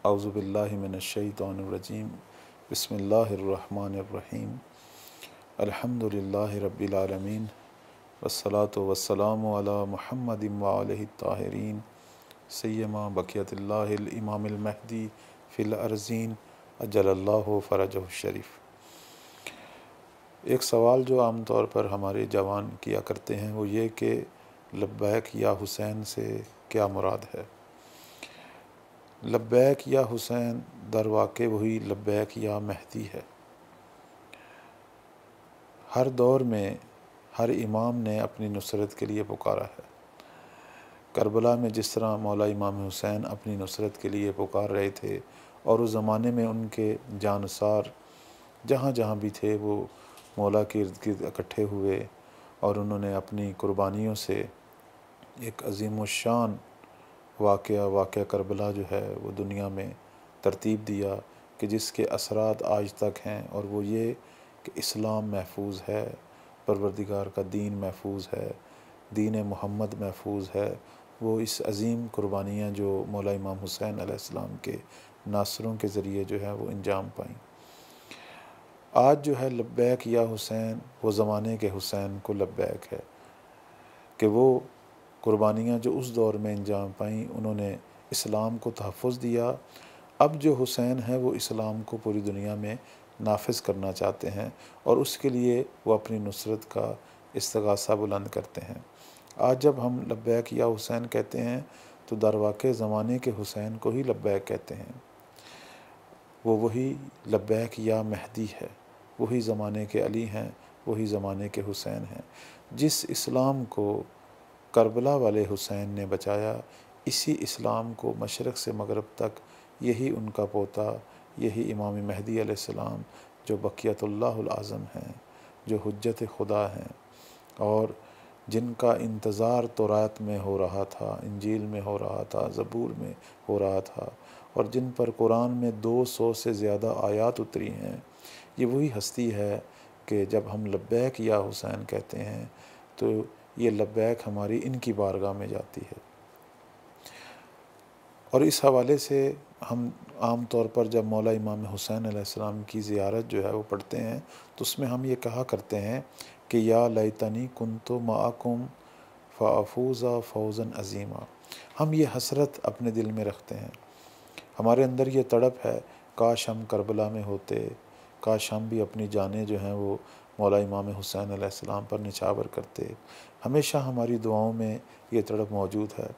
औज़ु बिल्लाहि मिनश्शैतानिर्रजीम बिस्मिल्लाहिर्रहमानिर्रहीम अल्हम्दुलिल्लाहि रब्बिल आलमीन वस्सलातु वस्सलामु अला मुहम्मदिन व आलिहि ताहिरीन सय्यमा बक़ियतिल्लाहिल इमामिल महदी फ़िल अर्ज़ीन अज्जलल्लाहु फ़रजहु शरीफ। एक सवाल जो आम तौर पर हमारे जवान किया करते हैं वो ये कि लब्बैक या हुसैन से क्या मुराद है। लब्बैक या हुसैन दर वाक़े वही लब्बैक या महदी है। हर दौर में हर इमाम ने अपनी नुसरत के लिए पुकारा है। करबला में जिस तरह मौला इमाम हुसैन अपनी नुसरत के लिए पुकार रहे थे और उस ज़माने में उनके जानसार जहाँ जहाँ भी थे वो मौला के इर्द गिर्द इकट्ठे हुए और उन्होंने अपनी कुर्बानियों से एक अज़ीमुश्शान वाक़या करबला जो है वो दुनिया में तरतीब दिया कि जिसके असरात आज तक हैं, और वो ये कि इस्लाम महफूज है, परवरदिगार का दीन महफूज है, दीन मोहम्मद महफूज है। वो इस अज़ीम कुर्बानियाँ जो मौला इमाम हुसैन अलैहिस्सलाम के नासरों के ज़रिए जो है वो अंजाम पाईं। आज जो है लब्बैक या हुसैन वो ज़माने के हुसैन को लब्बैक है कि वो कुर्बानियाँ जो उस दौर में अंजाम पाईं उन्होंने इस्लाम को तहफ़्फ़ुज़ दिया। अब जो हुसैन है वो इस्लाम को पूरी दुनिया में नाफिज करना चाहते हैं और उसके लिए वो अपनी नुसरत का इस्तिग़ासा बुलंद करते हैं। आज जब हम लब्बैक या हुसैन कहते हैं तो दर वाक़े ज़माने के हुसैन को ही लब्बैक कहते हैं। वो वही लब्बैक या महदी है, वही ज़माने के अली हैं, वही ज़माने के हुसैन हैं। जिस इस्लाम को करबला वाले हुसैन ने बचाया, इसी इस्लाम को मशरक़ से मग़रिब तक यही उनका पोता, यही इमाम महदी अलैहिस्सलाम जो बक़ियतुल्लाहुल आज़म हैं, जो हुज्जत खुदा हैं और जिनका इंतज़ार तौरात में हो रहा था, इंजील में हो रहा था, ज़बूर में हो रहा था और जिन पर कुरान में 200 से ज़्यादा आयात उतरी हैं, ये वही हस्ती है कि जब हम लब्बैक या हुसैन कहते हैं तो ये लब्बैक हमारी इनकी बारगाह में जाती है। और इस हवाले से हम आम तौर पर जब मौला इमाम हुसैन अलैहिस्सलाम की ज़ियारत जो है वो पढ़ते हैं तो उसमें हम ये कहा करते हैं कि या लैतनी कुन्तु माअकुम फ़अफ़ूज़ा फ़ौज़न अज़ीमा। हम ये हसरत अपने दिल में रखते हैं, हमारे अंदर ये तड़प है, काश हम करबला में होते, काश हम भी अपनी जानें जो हैं वो मौला इमाम हुसैन अलैहिस्सलाम पर निछावर करते। हमेशा हमारी दुआओं में ये तड़प मौजूद है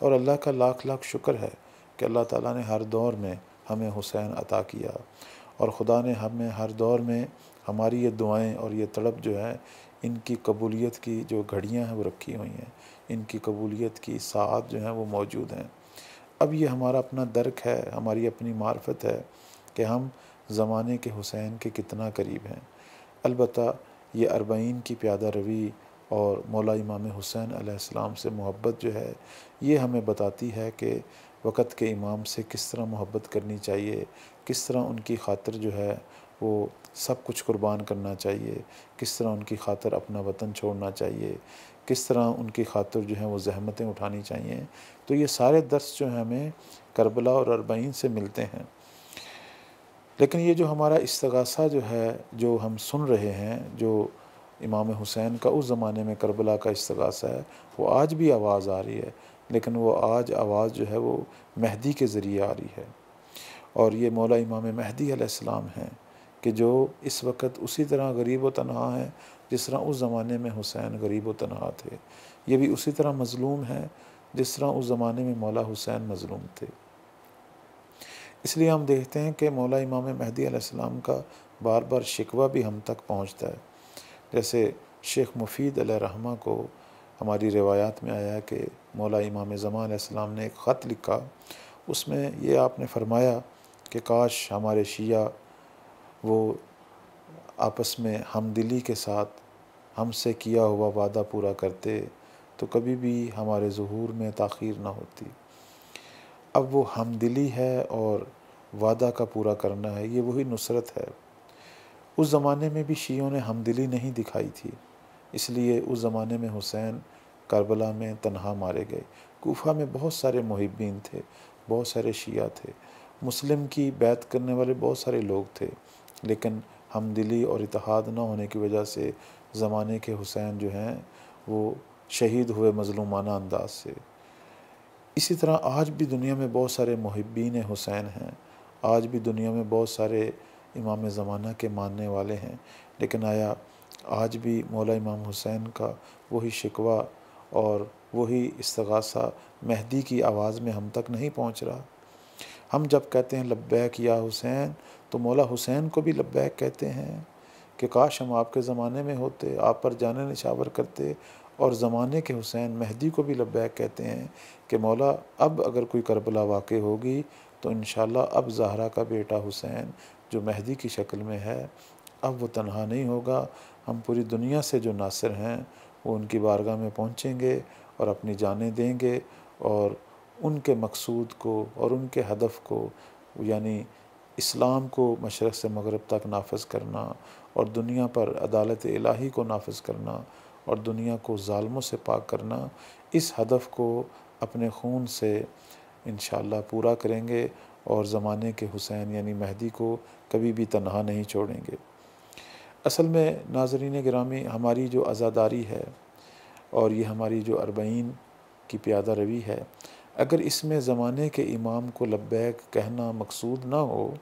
और अल्लाह का लाख लाख शुक्र है कि अल्लाह ताला ने हर दौर में हमें हुसैन अता किया और ख़ुदा ने हमें हर दौर में हमारी ये दुआएं और ये तड़प जो है इनकी कबूलियत की जो घड़ियां हैं वो रखी हुई हैं, इनकी कबूलियत की साआत जो हैं वो मौजूद हैं। अब ये हमारा अपना दर्क है, हमारी अपनी मार्फत है कि हम ज़माने के हुसैन के कितना करीब हैं। अलबत्ता ये अरबईन की प्यादा रवी और मौला इमाम हुसैन अलैहिस्सलाम से मोहब्बत जो है ये हमें बताती है कि वक़्त के इमाम से किस तरह मोहब्बत करनी चाहिए, किस तरह उनकी खातिर जो है वो सब कुछ कुर्बान करना चाहिए, किस तरह उनकी खातिर अपना वतन छोड़ना चाहिए, किस तरह उनकी खातिर जो है वो ज़हमतें उठानी चाहिए। तो ये सारे दर्स जो हैं हमें करबला और अरबईन से मिलते हैं। लेकिन ये जो हमारा इस्तिग़ासा जो है, जो हम सुन रहे हैं, जो इमाम हुसैन का उस ज़माने में करबला का इस्तिग़ासा है, वो आज भी आवाज़ आ रही है, लेकिन वो आज आवाज़ जो है वो महदी के ज़रिए आ रही है। और ये मौला इमाम महदी अलैहिस्सलाम हैं कि जो इस वक्त उसी तरह गरीब व तन्हा हैं जिस तरह उस ज़माने में हुसैन गरीब व तन्हा थे। ये भी उसी तरह मज़लूम हैं जिस तरह उस ज़माने में मौला हुसैन मज़लूम थे। इसलिए हम देखते हैं कि मौला इमाम महदी अलैहिस्सलाम का बार बार शिकवा भी हम तक पहुँचता है। जैसे शेख मुफीद अलैहिर्रहमा को हमारी रिवायात में आया कि मौला इमाम ज़मान अलैहिस्सलाम ने एक ख़त लिखा, उसमें ये आपने फ़रमाया कि काश हमारे शिया वो आपस में हमदिली के साथ हमसे किया हुआ वादा पूरा करते तो कभी भी हमारे ज़ुहूर में ताख़ीर ना होती। अब वो हमदिली है और वादा का पूरा करना है, ये वही नुसरत है। उस ज़माने में भी शियों ने हमदिली नहीं दिखाई थी, इसलिए उस ज़माने में हुसैन करबला में तन्हा मारे गए। कूफ़ा में बहुत सारे मुहिब्बीन थे, बहुत सारे शिया थे मुस्लिम की बैत करने वाले बहुत सारे लोग थे, लेकिन हमदिली और इत्तेहाद न होने की वजह से ज़माने के हुसैन जो हैं वो शहीद हुए मज़लूमाना अंदाज से। इसी तरह आज भी दुनिया में बहुत सारे मुहिब्बीन हुसैन हैं, आज भी दुनिया में बहुत सारे इमाम ज़माना के मानने वाले हैं, लेकिन आया आज भी मौला इमाम हुसैन का वही शिकवा और वही इस्तिग़ासा मेहदी की आवाज़ में हम तक नहीं पहुँच रहा। हम जब कहते हैं लब्बैक या हुसैन, तो मौला हुसैन को भी लब्बैक कहते हैं कि काश हम आपके ज़माने में होते, आप पर जाने निछावर करते। और ज़माने के हुसैन मेहदी को भी लब्बैक कहते हैं कि मौला अब अगर कोई करबला वाक़ई होगी तो इंशाअल्लाह अब ज़हरा का बेटा हुसैन जो मेहदी की शक्ल में है, अब वो तन्हा नहीं होगा। हम पूरी दुनिया से जो नासिर हैं वो उनकी बारगाह में पहुँचेंगे और अपनी जानें देंगे और उनके मकसूद को और उनके हदफ़ को, यानी इस्लाम को मशरक़ से मग़रिब तक नाफिज़ करना और दुनिया पर अदालत इलाही को नाफिज़ करना और दुनिया को ज़ालिमों से पाक करना, इस हदफ़ को अपने खून से इंशाअल्लाह पूरा करेंगे और ज़माने के हुसैन यानी मेहदी को कभी भी तन्हा नहीं छोड़ेंगे। असल में नाज़रीन गिरामी, हमारी जो अज़ादारी है और ये हमारी जो अरबईन की प्यादा रवी है, अगर इसमें ज़माने के इमाम को लब्बैक कहना मकसूद ना हो,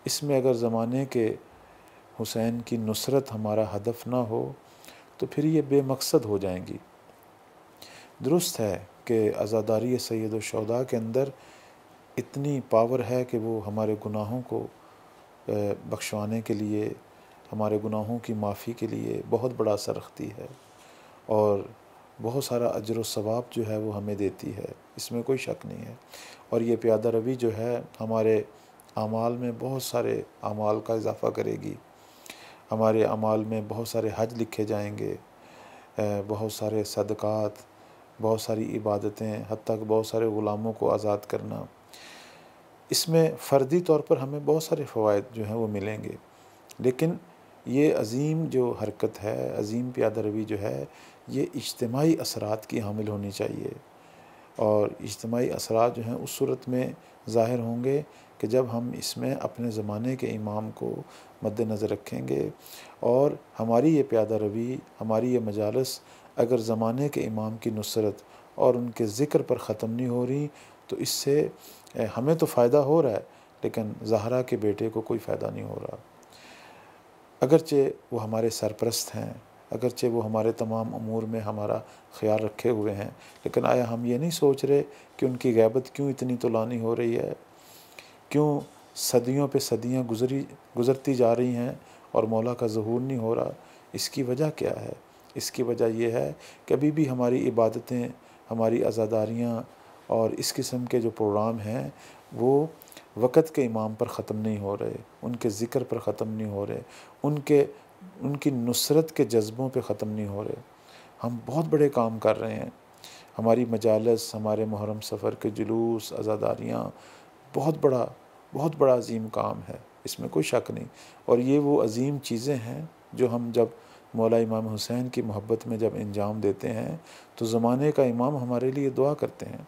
इसमें अगर ज़माने के हुसैन की नुसरत हमारा हदफ़ ना हो, तो फिर ये बेमकसद हो जाएंगी। दुरुस्त है कि अज़ादारी सैयद शुहदा के अंदर इतनी पावर है कि वो हमारे गुनाहों को बख्शवाने के लिए, हमारे गुनाहों की माफ़ी के लिए बहुत बड़ा असर रखती है और बहुत सारा अजर व सवाब जो है वो हमें देती है, इसमें कोई शक नहीं है। और ये प्यादा रवी जो है हमारे आमाल में बहुत सारे आमाल का इजाफ़ा करेगी। हमारे अमाल में बहुत सारे हज लिखे जाएंगे, बहुत सारे सदक़ात, बहुत सारी इबादतें, हत्ता कि बहुत सारे ग़ुलामों को आज़ाद करना। इसमें फ़र्दी तौर पर हमें बहुत सारे फ़वाइद जो हैं वो मिलेंगे, लेकिन ये अज़ीम जो हरकत है, अज़ीम प्यादा रवी जो है, ये इज्तिमाई असरात की हामिल होनी चाहिए। और इज्तिमाई असरात जो हैं उस सूरत में ज़ाहिर होंगे कि जब हम इसमें अपने ज़माने के इमाम को मद्देनज़र रखेंगे और हमारी ये प्यादा रवी, हमारी ये मजालस अगर ज़माने के इमाम की नुसरत और उनके ज़िक्र पर ख़त्म नहीं हो रही, तो इससे हमें तो फ़ायदा हो रहा है, लेकिन ज़हरा के बेटे को कोई फ़ायदा नहीं हो रहा। अगरचे वो हमारे सरपरस्त हैं, अगरचे वो हमारे तमाम अमूर में हमारा ख़्याल रखे हुए हैं, लेकिन आया हम ये नहीं सोच रहे कि उनकी ग़ैबत क्यों इतनी तुलानी हो रही है, क्यों सदियों पे सदियाँ गुज़रती जा रही हैं और मौला का ज़हूर नहीं हो रहा। इसकी वजह क्या है? इसकी वजह यह है कि अभी भी हमारी इबादतें, हमारी अज़ादारियाँ और इस किस्म के जो प्रोग्राम हैं वो वक़्त के इमाम पर ख़त्म नहीं हो रहे, उनके ज़िक्र पर ख़त्म नहीं हो रहे, उनकी नुसरत के जज्बों पे ख़त्म नहीं हो रहे। हम बहुत बड़े काम कर रहे हैं, हमारी मजालस, हमारे मुहर्रम सफ़र के जुलूस, अज़ादारियाँ बहुत बड़ा अज़ीम काम है, इसमें कोई शक नहीं। और ये वो अज़ीम चीज़ें हैं जो हम जब मौला इमाम हुसैन की मोहब्बत में जब अंजाम देते हैं तो ज़माने का इमाम हमारे लिए दुआ करते हैं।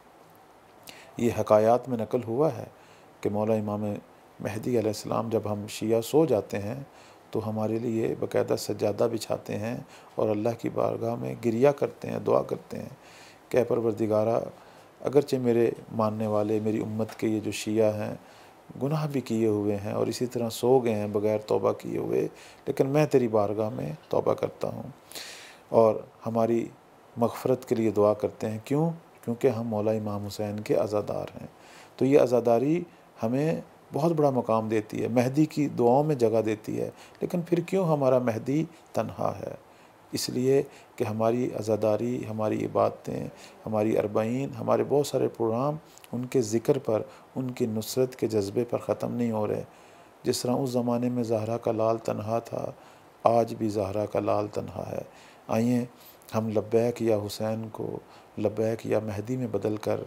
ये हकायात में नकल हुआ है कि मौला इमाम मेहदी अलैहिस्सलाम जब हम शिया सो जाते हैं तो हमारे लिए बाकायदा सज्जादा बिछाते हैं और अल्लाह की बारगाह में गिरिया करते हैं, दुआ करते हैं कि परवरदिगारा, अगरचे मेरे मानने वाले, मेरी उम्मत के ये जो शिया हैं गुनाह भी किए हुए हैं और इसी तरह सो गए हैं बग़ैर तौबा किए हुए, लेकिन मैं तेरी बारगाह में तौबा करता हूँ और हमारी मग़फ़रत के लिए दुआ करते हैं। क्यों? क्योंकि हम मौला इमाम हुसैन के अज़ादार हैं। तो ये अज़ादारी हमें बहुत बड़ा मकाम देती है, मेहदी की दुआओं में जगह देती है। लेकिन फिर क्यों हमारा मेहदी तन्हा है? इसलिए कि हमारी अज़ादारी, हमारी इबादतें, हमारी अरबाइन, हमारे बहुत सारे प्रोग्राम उनके ज़िक्र पर, उनकी नुसरत के जज्बे पर ख़त्म नहीं हो रहे। जिस तरह उस ज़माने में ज़हरा का लाल तन्हा था, आज भी ज़हरा का लाल तन्हा है। आइए हम लब्बैक या हुसैन को लब्बैक या मेहदी में बदल कर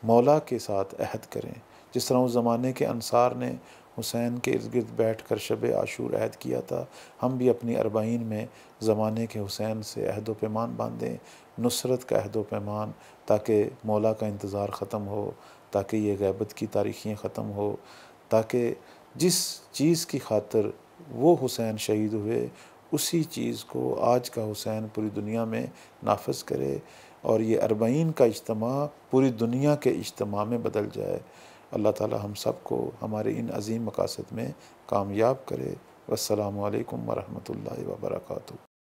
मौला के साथ अहद करें। जिस तरह उस ज़माने के अंसार ने हुसैन के इर्द गिर्द बैठ कर शब आशूर अहद किया था, हम भी अपनी अरबाइन में ज़माने के हुसैन से अहद व पैमान बांधें, नुसरत का अहद व पैमान, ताकि मौला का इंतज़ार ख़त्म हो, ताकि ये ग़ैबत की तारीख़ियाँ ख़त्म हो, ताकि जिस चीज़ की खातिर वो हुसैन शहीद हुए उसी चीज़ को आज का हुसैन पूरी दुनिया में नाफिज करे और ये अरबईन का इज्तिमा पूरी दुनिया के इज्तिमा में बदल जाए। अल्लाह ताला हम सब को हमारे इन अज़ीम मकासद में कामयाब करे। वस्सलामु अलैकुम व रहमतुल्लाहि व बरकातुहू।